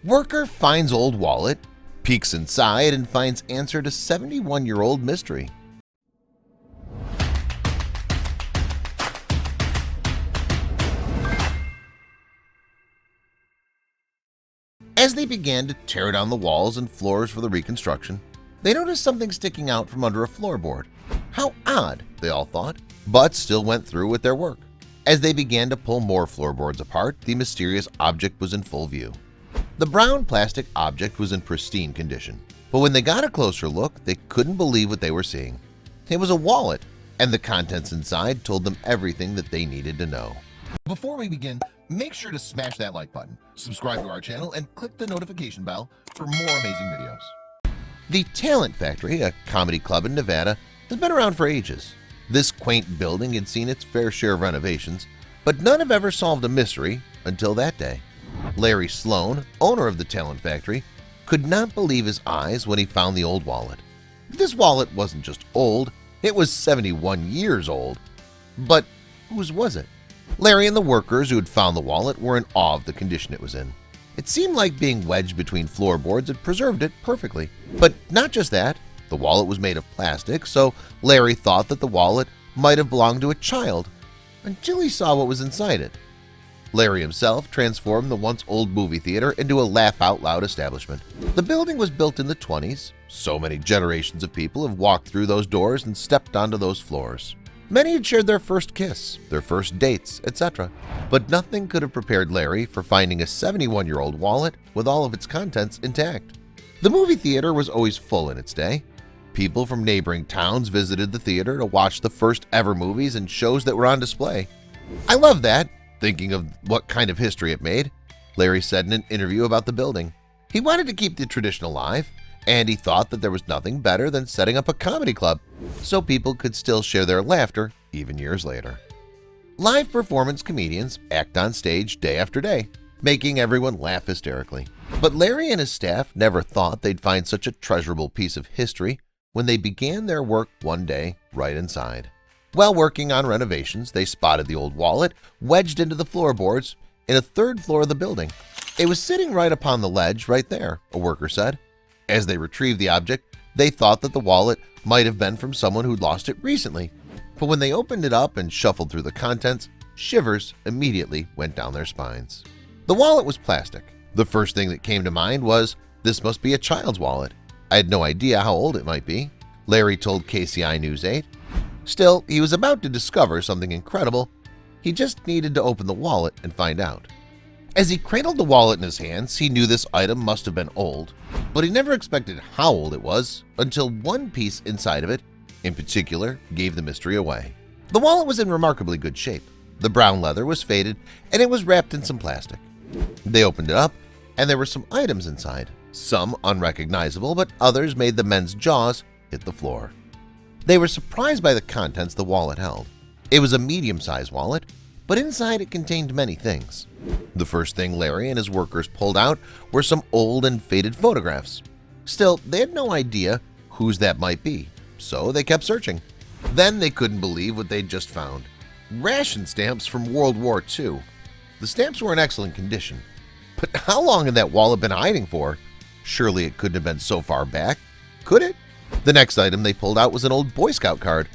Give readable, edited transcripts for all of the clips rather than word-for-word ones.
Worker finds old wallet, peeks inside, and finds answer to 71-year-old mystery. As they began to tear down the walls and floors for the reconstruction, they noticed something sticking out from under a floorboard. How odd, they all thought, but still went through with their work. As they began to pull more floorboards apart, the mysterious object was in full view. The brown plastic object was in pristine condition, but when they got a closer look, they couldn't believe what they were seeing. It was a wallet, and the contents inside told them everything that they needed to know. Before we begin, make sure to smash that like button, subscribe to our channel, and click the notification bell for more amazing videos. The Talent Factory, a comedy club in Nevada, has been around for ages. This quaint building had seen its fair share of renovations, but none have ever solved a mystery until that day. Larry Sloan, owner of the Talent Factory, could not believe his eyes when he found the old wallet. This wallet wasn't just old, it was 71 years old. But whose was it? Larry and the workers who had found the wallet were in awe of the condition it was in. It seemed like being wedged between floorboards had preserved it perfectly. But not just that, the wallet was made of plastic, so Larry thought that the wallet might have belonged to a child until he saw what was inside it. Larry himself transformed the once-old movie theater into a laugh-out-loud establishment. The building was built in the 20s. So many generations of people have walked through those doors and stepped onto those floors. Many had shared their first kiss, their first dates, etc. But nothing could have prepared Larry for finding a 71-year-old wallet with all of its contents intact. The movie theater was always full in its day. People from neighboring towns visited the theater to watch the first ever movies and shows that were on display. "I love that, thinking of what kind of history it made," Larry said in an interview about the building. He wanted to keep the tradition alive, and he thought that there was nothing better than setting up a comedy club so people could still share their laughter even years later. Live performance comedians act on stage day after day, making everyone laugh hysterically. But Larry and his staff never thought they'd find such a treasurable piece of history when they began their work one day right inside. While working on renovations, they spotted the old wallet wedged into the floorboards in a third floor of the building. It was sitting right upon the ledge right there, a worker said. As they retrieved the object, they thought that the wallet might have been from someone who'd lost it recently. But when they opened it up and shuffled through the contents, shivers immediately went down their spines. The wallet was plastic. The first thing that came to mind was, this must be a child's wallet. I had no idea how old it might be, Larry told KCI News 8. Still, he was about to discover something incredible. He just needed to open the wallet and find out. As he cradled the wallet in his hands, he knew this item must have been old, but he never expected how old it was until one piece inside of it, in particular, gave the mystery away. The wallet was in remarkably good shape. The brown leather was faded and it was wrapped in some plastic. They opened it up and there were some items inside, some unrecognizable, but others made the men's jaws hit the floor. They were surprised by the contents the wallet held. It was a medium-sized wallet, but inside it contained many things. The first thing Larry and his workers pulled out were some old and faded photographs. Still, they had no idea whose that might be, so they kept searching. Then they couldn't believe what they'd just found. Ration stamps from World War II. The stamps were in excellent condition. But how long had that wallet been hiding for? Surely it couldn't have been so far back, could it? The next item they pulled out was an old Boy Scout card.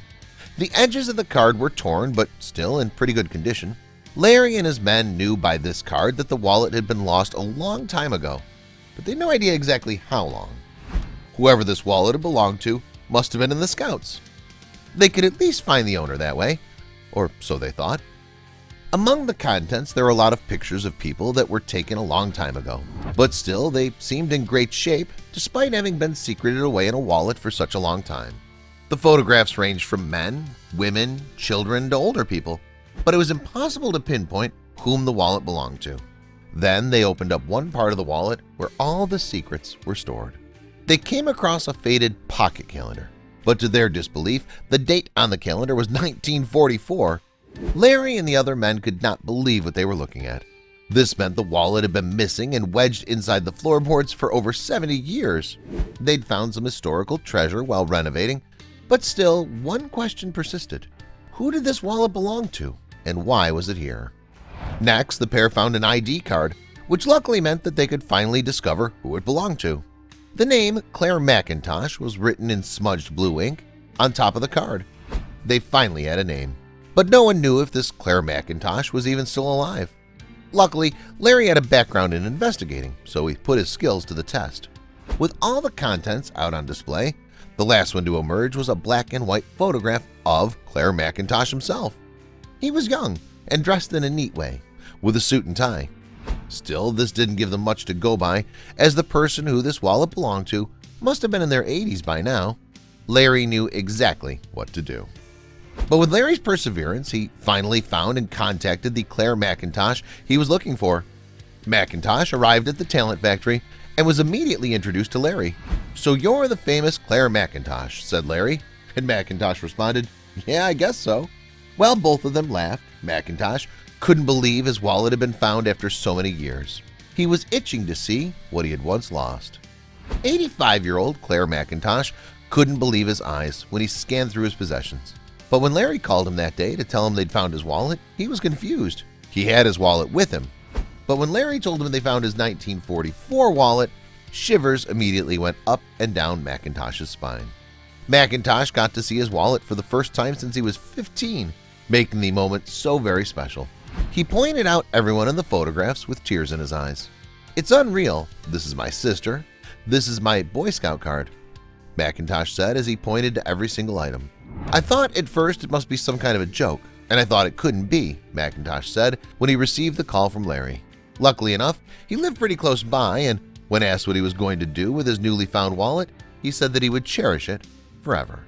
The edges of the card were torn, but still in pretty good condition. Larry and his men knew by this card that the wallet had been lost a long time ago, but they had no idea exactly how long. Whoever this wallet had belonged to must have been in the Scouts. They could at least find the owner that way, or so they thought. Among the contents, there were a lot of pictures of people that were taken a long time ago, but still they seemed in great shape despite having been secreted away in a wallet for such a long time. The photographs ranged from men, women, children to older people, but it was impossible to pinpoint whom the wallet belonged to. Then they opened up one part of the wallet where all the secrets were stored. They came across a faded pocket calendar, but to their disbelief, the date on the calendar was 1944. Larry and the other men could not believe what they were looking at. This meant the wallet had been missing and wedged inside the floorboards for over 70 years. They'd found some historical treasure while renovating, but still one question persisted. Who did this wallet belong to, and why was it here? Next, the pair found an ID card which luckily meant that they could finally discover who it belonged to. The name Claire McIntosh was written in smudged blue ink on top of the card. They finally had a name, but no one knew if this Claire McIntosh was even still alive. Luckily, Larry had a background in investigating, so he put his skills to the test. With all the contents out on display, the last one to emerge was a black and white photograph of Claire McIntosh himself. He was young and dressed in a neat way, with a suit and tie. Still, this didn't give them much to go by, as the person who this wallet belonged to must have been in their 80s by now. Larry knew exactly what to do. But with Larry's perseverance, he finally found and contacted the Claire McIntosh he was looking for. McIntosh arrived at the talent factory and was immediately introduced to Larry. "So you're the famous Claire McIntosh," said Larry, and McIntosh responded, "Yeah, I guess so." Well, both of them laughed. McIntosh couldn't believe his wallet had been found after so many years. He was itching to see what he had once lost. 85-year-old Claire McIntosh couldn't believe his eyes when he scanned through his possessions. But when Larry called him that day to tell him they'd found his wallet, he was confused. He had his wallet with him. But when Larry told him they found his 1944 wallet, shivers immediately went up and down McIntosh's spine. McIntosh got to see his wallet for the first time since he was 15, making the moment so very special. He pointed out everyone in the photographs with tears in his eyes. "It's unreal. This is my sister. This is my Boy Scout card," McIntosh said as he pointed to every single item. "I thought at first it must be some kind of a joke, and I thought it couldn't be," McIntosh said when he received the call from Larry. Luckily enough, he lived pretty close by, and when asked what he was going to do with his newly found wallet, he said that he would cherish it forever.